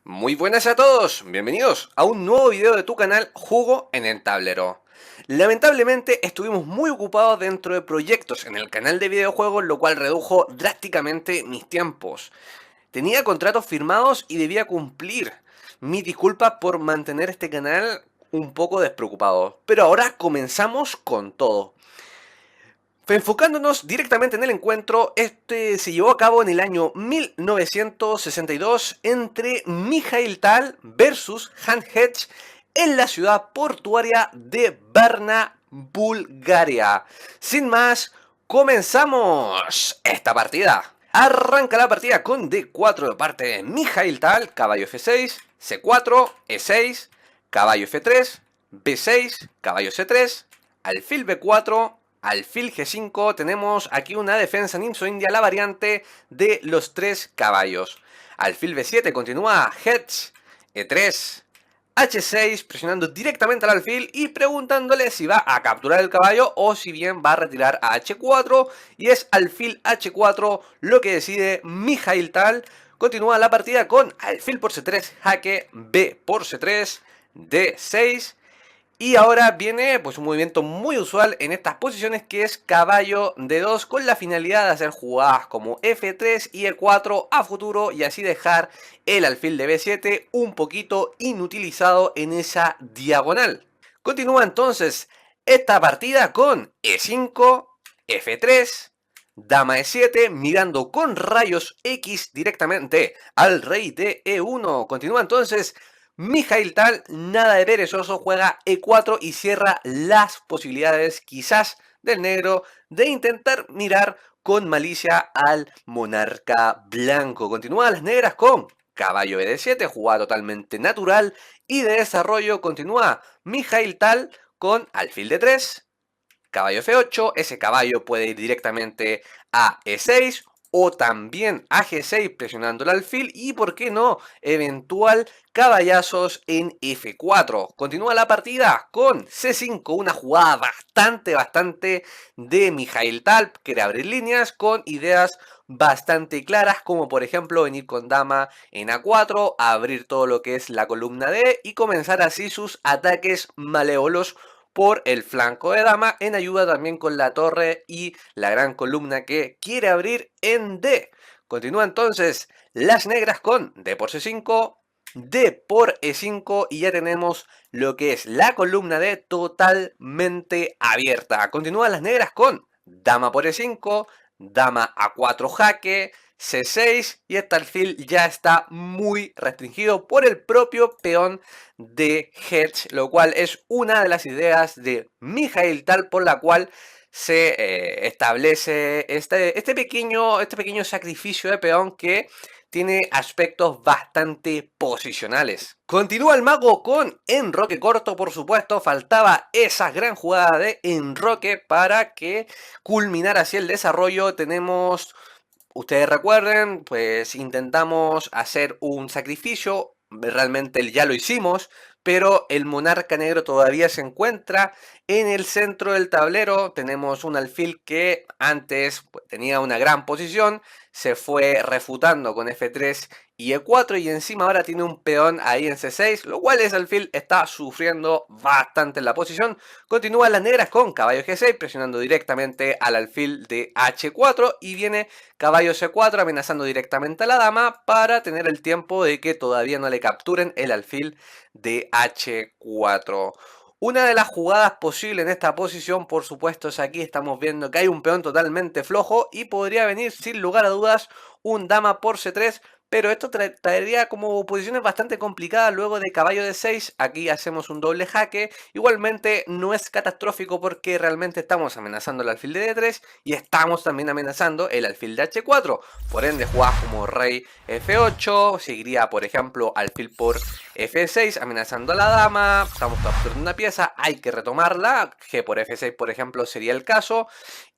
Muy buenas a todos, bienvenidos a un nuevo video de tu canal Juego en el Tablero. Lamentablemente estuvimos muy ocupados dentro de proyectos en el canal de videojuegos, lo cual redujo drásticamente mis tiempos. Tenía contratos firmados y debía cumplir. Mis disculpas por mantener este canal un poco despreocupado. Pero ahora comenzamos con todo. Enfocándonos directamente en el encuentro, este se llevó a cabo en el año 1962 entre Mikhail Tal versus Han Hedge en la ciudad portuaria de Varna, Bulgaria. Sin más, comenzamos esta partida. Arranca la partida con D4 de parte de Mikhail Tal, caballo F6, C4, E6, caballo F3, B6, caballo C3, alfil B4, alfil G5, tenemos aquí una defensa Nimzo India, la variante de los tres caballos. Alfil B7 continúa Hedge, E3, H6, presionando directamente al alfil y preguntándole si va a capturar el caballo o si bien va a retirar a H4. Y es alfil H4 lo que decide Mikhail Tal. Continúa la partida con alfil por C3, jaque, B por C3, D6. Y ahora viene pues un movimiento muy usual en estas posiciones, que es caballo D2, con la finalidad de hacer jugadas como F3 y E4 a futuro y así dejar el alfil de B7 un poquito inutilizado en esa diagonal. Continúa entonces esta partida con E5, F3, dama E7, mirando con rayos X directamente al rey de E1. Continúa entonces Mikhail Tal, nada de perezoso, juega E4 y cierra las posibilidades quizás del negro de intentar mirar con malicia al monarca blanco. Continúan las negras con caballo BD7, jugada totalmente natural y de desarrollo. Continúa Mikhail Tal con alfil D3, caballo F8, ese caballo puede ir directamente a E6 o también a G6 presionando el alfil y, por qué no, eventual caballazos en F4. Continúa la partida con C5, una jugada bastante de Mikhail Tal, quiere abrir líneas con ideas bastante claras, como por ejemplo venir con dama en A4, abrir todo lo que es la columna D y comenzar así sus ataques malévolos por el flanco de dama, en ayuda también con la torre y la gran columna que quiere abrir en D. Continúa entonces las negras con D por C5, D por E5 y ya tenemos lo que es la columna D totalmente abierta. Continúan las negras con dama por E5, dama A4 jaque, C6 y este alfil ya está muy restringido por el propio peón de Hedge, lo cual es una de las ideas de Mikhail Tal por la cual se establece este pequeño sacrificio de peón que tiene aspectos bastante posicionales. Continúa el mago con enroque corto, por supuesto, faltaba esa gran jugada de enroque para que culminara así el desarrollo. Tenemos, ustedes recuerden, pues intentamos hacer un sacrificio, realmente ya lo hicimos, pero el monarca negro todavía se encuentra en el centro del tablero. Tenemos un alfil que antes pues, tenía una gran posición, se fue refutando con F3 y E4 y encima ahora tiene un peón ahí en C6, lo cual ese alfil está sufriendo bastante en la posición. Continúan las negras con caballo G6 presionando directamente al alfil de H4 y viene caballo C4 amenazando directamente a la dama para tener el tiempo de que todavía no le capturen el alfil de H4. Una de las jugadas posibles en esta posición, por supuesto, es aquí. Estamos viendo que hay un peón totalmente flojo y podría venir sin lugar a dudas un dama por C3, pero esto traería como posiciones bastante complicadas luego de caballo de 6. Aquí hacemos un doble jaque. Igualmente no es catastrófico porque realmente estamos amenazando el alfil de D3 y estamos también amenazando el alfil de H4. Por ende, jugás como rey F8, seguiría por ejemplo alfil por F6 amenazando a la dama. Estamos capturando una pieza, hay que retomarla. G por F6 por ejemplo sería el caso.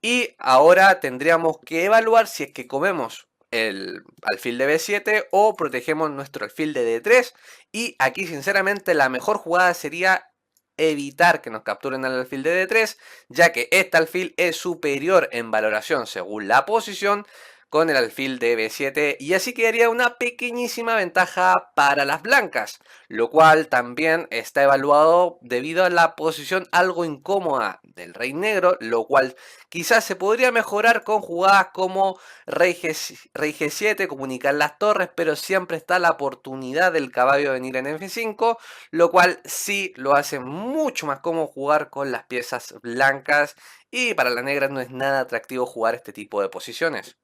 Y ahora tendríamos que evaluar si es que comemos el alfil de B7 o protegemos nuestro alfil de D3. Y aquí sinceramente la mejor jugada sería evitar que nos capturen al alfil de D3, ya que este alfil es superior en valoración según la posición. con el alfil de B7 y así quedaría una pequeñísima ventaja para las blancas, lo cual también está evaluado debido a la posición algo incómoda del rey negro, lo cual quizás se podría mejorar con jugadas como rey G7, comunicar las torres, pero siempre está la oportunidad del caballo de venir en F5, lo cual sí lo hace mucho más cómodo jugar con las piezas blancas y para las negras no es nada atractivo jugar este tipo de posiciones.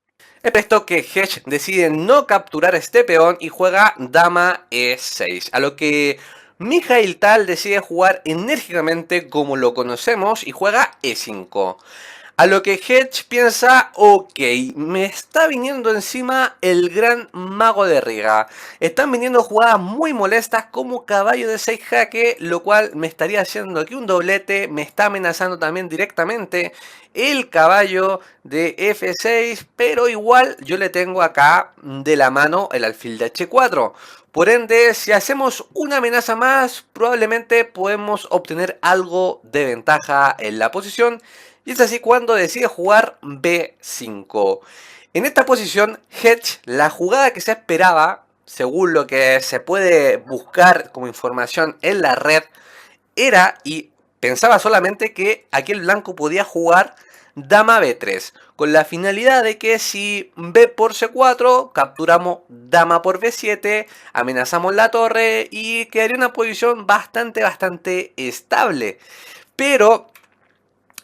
Es esto que Hedge decide no capturar este peón y juega dama E6, a lo que Mikhail Tal decide jugar enérgicamente como lo conocemos y juega E5. A lo que Hedge piensa, ok, me está viniendo encima el gran mago de Riga. Están viniendo jugadas muy molestas como caballo de 6 jaque, lo cual me estaría haciendo aquí un doblete, me está amenazando también directamente el caballo de F6, pero igual yo le tengo acá de la mano el alfil de H4. Por ende, si hacemos una amenaza más, probablemente podemos obtener algo de ventaja en la posición. Y es así cuando decide jugar B5. En esta posición, Hedge, la jugada que se esperaba, según lo que se puede buscar como información en la red, era y pensaba solamente que aquí el blanco podía jugar dama B3, con la finalidad de que si B por C4, capturamos dama por B7, amenazamos la torre y quedaría una posición bastante estable. Pero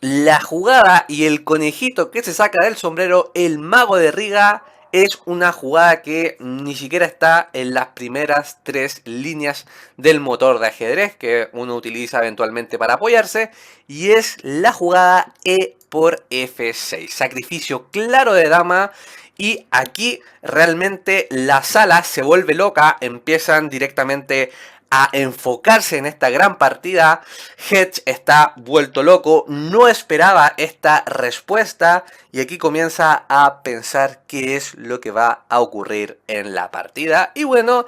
la jugada y el conejito que se saca del sombrero, el mago de Riga, es una jugada que ni siquiera está en las primeras 3 líneas del motor de ajedrez que uno utiliza eventualmente para apoyarse, y es la jugada E por F6. Sacrificio claro de dama. Y aquí realmente la sala se vuelve loca, empiezan directamente a enfocarse en esta gran partida. Hedge está vuelto loco, no esperaba esta respuesta y aquí comienza a pensar qué es lo que va a ocurrir en la partida. Y bueno,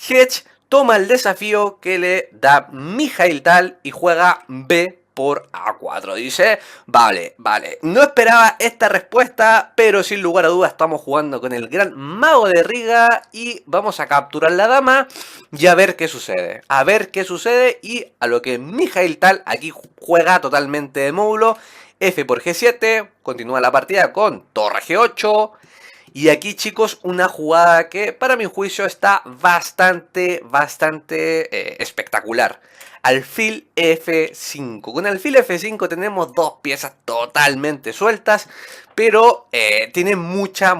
Hedge toma el desafío que le da Mikhail Tal y juega B por A4. Dice, vale, no esperaba esta respuesta, pero sin lugar a dudas estamos jugando con el gran mago de Riga y vamos a capturar la dama y a ver qué sucede. A ver qué sucede y a lo que Mikhail Tal aquí juega totalmente de módulo. F por G7, continúa la partida con torre G8. Y aquí, chicos, una jugada que para mi juicio está bastante espectacular. Alfil F5. Con alfil F5 tenemos dos piezas totalmente sueltas, pero tiene mucha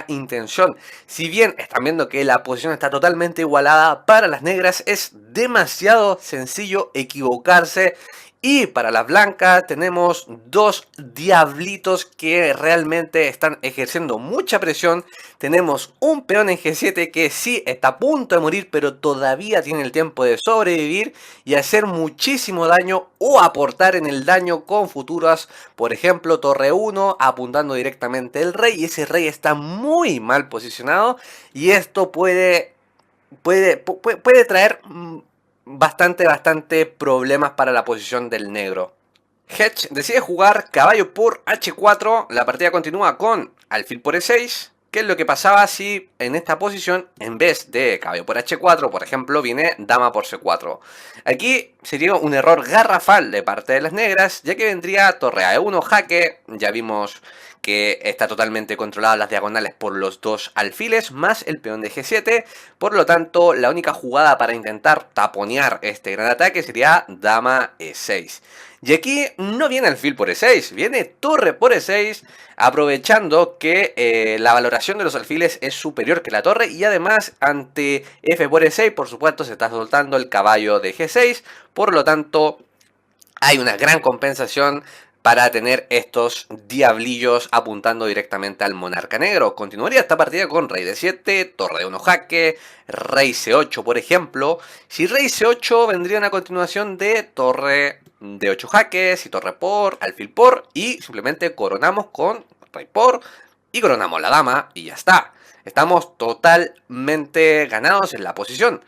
intención. Si bien están viendo que la posición está totalmente igualada, para las negras es demasiado sencillo equivocarse. Y para las blancas tenemos dos diablitos que realmente están ejerciendo mucha presión. Tenemos un peón en G7 que sí está a punto de morir, pero todavía tiene el tiempo de sobrevivir y hacer muchísimo daño o aportar en el daño con futuras. Por ejemplo, torre 1 apuntando directamente el rey, y ese rey está muy mal posicionado y esto puede traer bastante problemas para la posición del negro. Hedge decide jugar caballo por H4, la partida continúa con alfil por E6. ¿Qué es lo que pasaba si en esta posición, en vez de caballo por H4, por ejemplo, viene dama por C4? Aquí sería un error garrafal de parte de las negras, ya que vendría torre a E1 jaque, ya vimos que está totalmente controlada las diagonales por los dos alfiles, más el peón de G7, por lo tanto, la única jugada para intentar taponear este gran ataque sería dama E6. Y aquí no viene alfil por E6, viene torre por E6, aprovechando que la valoración de los alfiles es superior que la torre y además ante F por E6, por supuesto, se está soltando el caballo de G6, por lo tanto, hay una gran compensación para tener estos diablillos apuntando directamente al monarca negro. Continuaría esta partida con rey d7, torre de 1 jaque, rey c8 por ejemplo. Si rey c8 vendría una continuación de torre de 8 jaques y torre por, alfil por, y simplemente coronamos con rey por y coronamos la dama y ya está. Estamos totalmente ganados en la posición.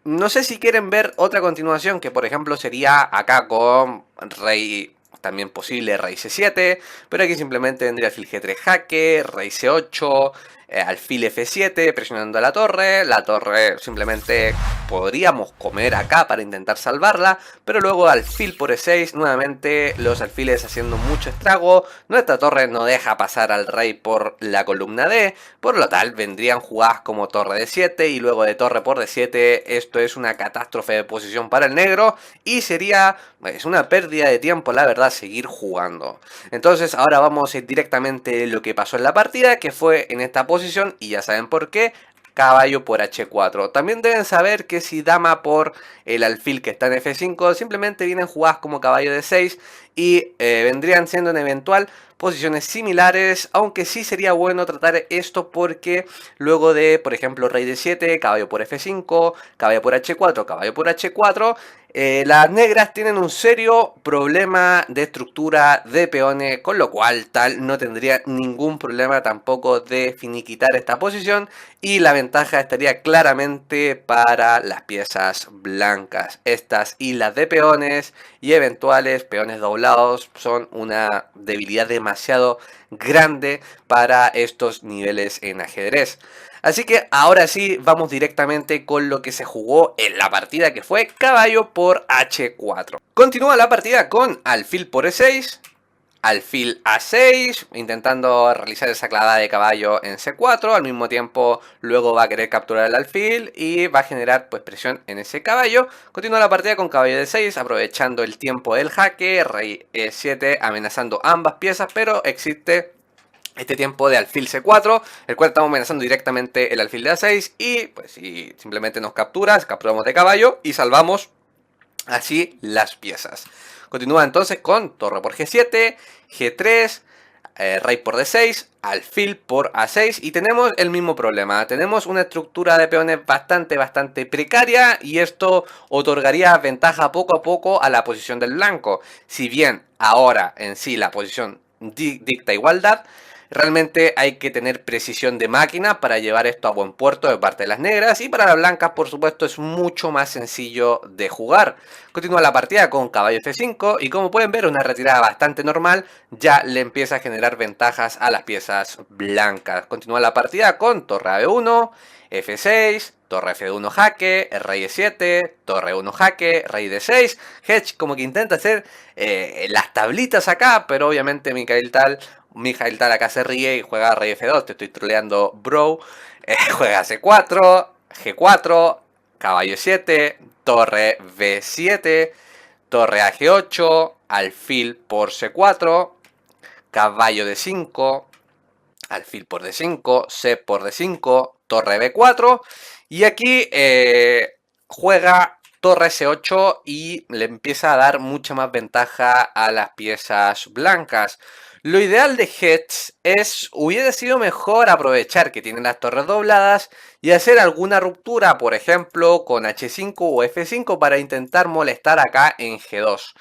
No sé si quieren ver otra continuación que por ejemplo sería acá con rey también posible rey C7, pero aquí simplemente vendría alfil G3 jaque, rey C8, alfil F7 presionando a la torre simplemente podríamos comer acá para intentar salvarla, pero luego alfil por E6, nuevamente los alfiles haciendo mucho estrago, nuestra torre no deja pasar al rey por la columna D, por lo tal vendrían jugadas como torre D7 y luego de torre por D7, esto es una catástrofe de posición para el negro y sería una pérdida de tiempo la verdad seguir jugando. Entonces ahora vamos a ir directamente lo que pasó en la partida, que fue en esta posición y ya saben por qué. Caballo por H4. También deben saber que si dama por el alfil que está en F5, simplemente vienen jugadas como caballo de 6 y vendrían siendo en eventual posiciones similares, aunque sí sería bueno tratar esto porque luego de, por ejemplo, rey de 7, caballo por F5, caballo por H4, caballo por H4, las negras tienen un serio problema de estructura de peones, con lo cual tal no tendría ningún problema tampoco de finiquitar esta posición y la ventaja estaría claramente para las piezas blancas. Estas islas de peones y eventuales peones doblados son una debilidad demasiado grande para estos niveles en ajedrez. Así que ahora sí, vamos directamente con lo que se jugó en la partida, que fue caballo por H4. Continúa la partida con alfil por E6, alfil A6, intentando realizar esa clavada de caballo en C4, al mismo tiempo luego va a querer capturar el alfil y va a generar pues presión en ese caballo. Continúa la partida con caballo D6, aprovechando el tiempo del jaque, rey E7, amenazando ambas piezas, pero existe este tiempo de alfil C4, el cual estamos amenazando directamente el alfil de A6 y pues si simplemente nos capturamos de caballo y salvamos así las piezas. Continúa entonces con torre por G7, G3, rey por D6, alfil por A6 y tenemos el mismo problema. Tenemos una estructura de peones bastante precaria y esto otorgaría ventaja poco a poco a la posición del blanco. Si bien ahora en sí la posición dicta igualdad, realmente hay que tener precisión de máquina para llevar esto a buen puerto de parte de las negras y para las blancas por supuesto es mucho más sencillo de jugar. Continúa la partida con caballo F5 y como pueden ver una retirada bastante normal ya le empieza a generar ventajas a las piezas blancas. Continúa la partida con torre a B1, F6, torre F1 jaque, rey E7, torre 1 jaque, rey D6. Hedge como que intenta hacer las tablitas acá, pero obviamente Mijail Tal acá se ríe y juega rey F2, te estoy troleando bro. Juega C4, G4, caballo 7, torre B7, torre a G8, alfil por C4, caballo D5, alfil por D5, C por D5, torre B4 y aquí juega torre C8 y le empieza a dar mucha más ventaja a las piezas blancas. Lo ideal de Hedge hubiera sido mejor aprovechar que tienen las torres dobladas y hacer alguna ruptura, por ejemplo con H5 o F5 para intentar molestar acá en G2.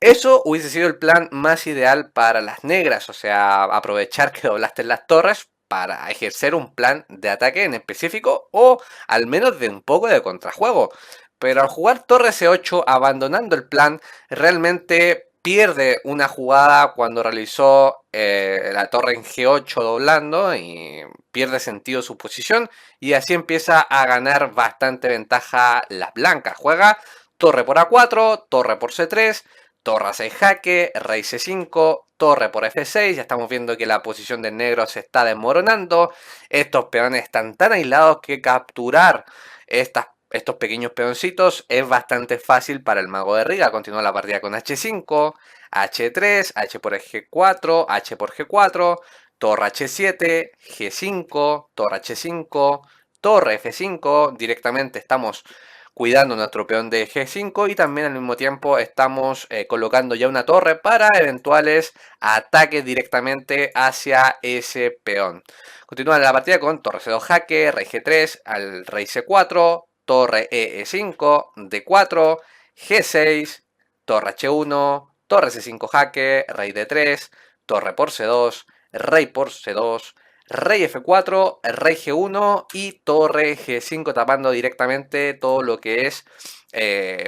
Eso hubiese sido el plan más ideal para las negras, o sea, aprovechar que doblaste las torres para ejercer un plan de ataque en específico o al menos de un poco de contrajuego. Pero al jugar torre C8 abandonando el plan, realmente pierde una jugada cuando realizó la torre en G8 doblando y pierde sentido su posición y así empieza a ganar bastante ventaja las blancas. Juega torre por A4, torre por C3, torre a 6 jaque, rey C5, torre por F6, ya estamos viendo que la posición del negro se está desmoronando, estos peones están tan aislados que capturar estos pequeños peoncitos es bastante fácil para el mago de Riga. Continúa la partida con H5, H3, H por G4, H por G4, torre H7, G5, torre H5, torre F5, directamente estamos cuidando nuestro peón de G5 y también al mismo tiempo estamos colocando ya una torre para eventuales ataques directamente hacia ese peón. Continúa la partida con torre C2 jaque, rey G3, al rey C4, torre E5, D4, G6, torre H1, torre C5 jaque, rey D3, torre por C2, rey por C2, rey F4, rey G1 y torre G5, tapando directamente todo lo que es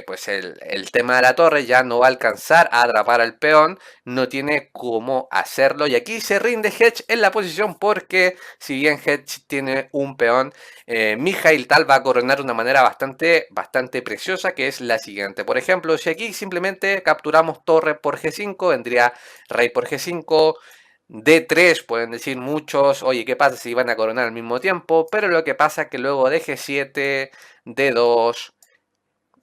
pues el tema de la torre. Ya no va a alcanzar a atrapar al peón, no tiene cómo hacerlo. Y aquí se rinde Hedge en la posición porque si bien Hedge tiene un peón, Mikhail Tal va a coronar de una manera bastante preciosa, que es la siguiente. Por ejemplo, si aquí simplemente capturamos torre por G5, vendría rey por G5, D3, pueden decir muchos, oye, ¿qué pasa si van a coronar al mismo tiempo? Pero lo que pasa es que luego de G7, D2,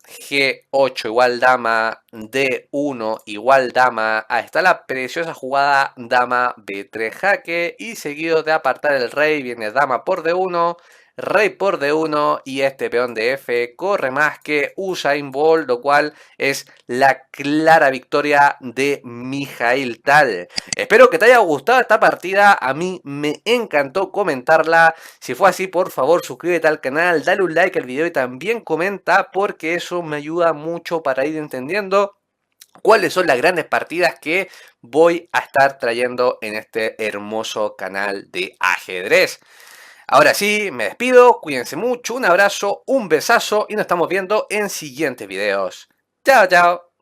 G8 igual dama, D1 igual dama, ahí está la preciosa jugada dama B3 jaque, y seguido de apartar el rey viene dama por D1, rey por D1 y este peón de F corre más que Usain Bolt, lo cual es la clara victoria de Mikhail Tal. Espero que te haya gustado esta partida, a mí me encantó comentarla. Si fue así, por favor suscríbete al canal, dale un like al video y también comenta, porque eso me ayuda mucho para ir entendiendo cuáles son las grandes partidas que voy a estar trayendo en este hermoso canal de ajedrez. Ahora sí, me despido, cuídense mucho, un abrazo, un besazo y nos estamos viendo en siguientes videos. Chao, chao.